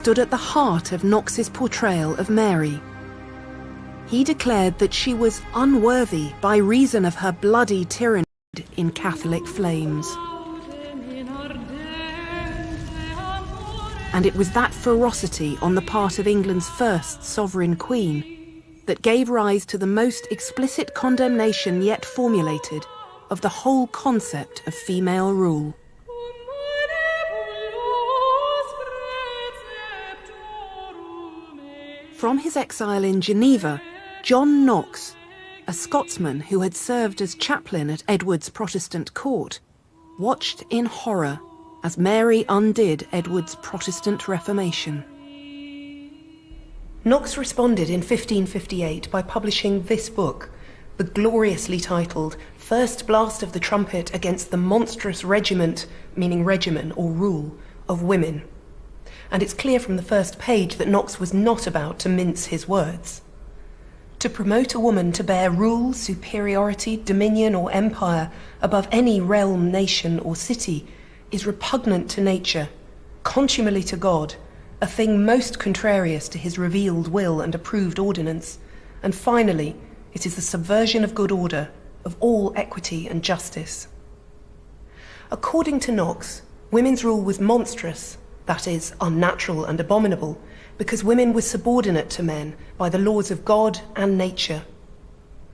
stood at the heart of Knox's portrayal of Mary. He declared that she was unworthy by reason of her bloody tyranny in Catholic flames. And it was that ferocity on the part of England's first sovereign queen that gave rise to the most explicit condemnation yet formulated of the whole concept of female rule. From his exile in Geneva, John Knox, a Scotsman who had served as chaplain at Edward's Protestant court, watched in horror as Mary undid Edward's Protestant Reformation. Knox responded in 1558 by publishing this book, the gloriously titled First Blast of the Trumpet against the Monstruous Regiment, meaning regimen or rule, of women. And it's clear from the first page that Knox was not about to mince his words. To promote a woman to bear rule, superiority, dominion or empire above any realm, nation or city is repugnant to nature, contumely to God, a thing most contrarious to his revealed will and approved ordinance, and finally, it is the subversion of good order, of all equity and justice. According to Knox, women's rule was monstrous, that is, unnatural and abominable, because women were subordinate to men by the laws of God and nature.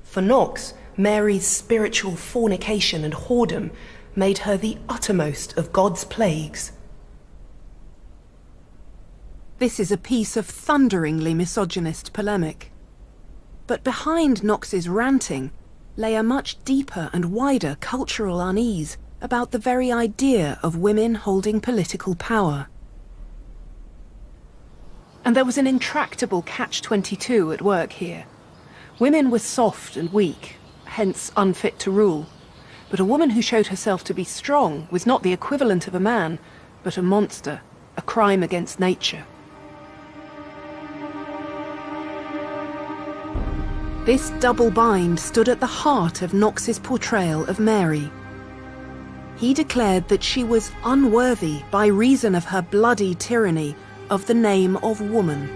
For Knox, Mary's spiritual fornication and whoredom made her the uttermost of God's plagues. This is a piece of thunderingly misogynist polemic. But behind Knox's ranting lay a much deeper and wider cultural unease about the very idea of women holding political power. And there was an intractable catch-22 at work here. Women were soft and weak, hence unfit to rule. But a woman who showed herself to be strong was not the equivalent of a man, but a monster, a crime against nature. This double bind stood at the heart of Knox's portrayal of Mary. He declared that she was unworthy by reason of her bloody tyranny of the name of woman.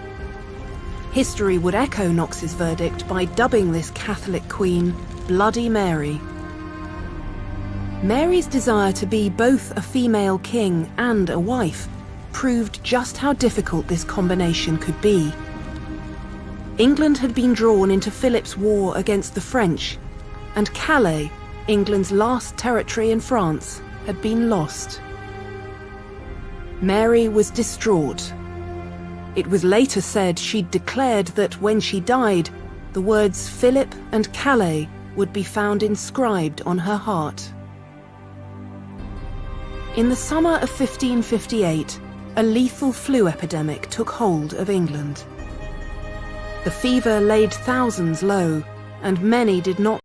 History would echo Knox's verdict by dubbing this Catholic queen Bloody Mary. Mary's desire to be both a female king and a wife proved just how difficult this combination could be. England had been drawn into Philip's war against the French, and Calais, England's last territory in France, had been lost. Mary was distraught. It was later said she'd declared that when she died, the words Philip and Calais would be found inscribed on her heart. In the summer of 1558, a lethal flu epidemic took hold of England. The fever laid thousands low, and many did not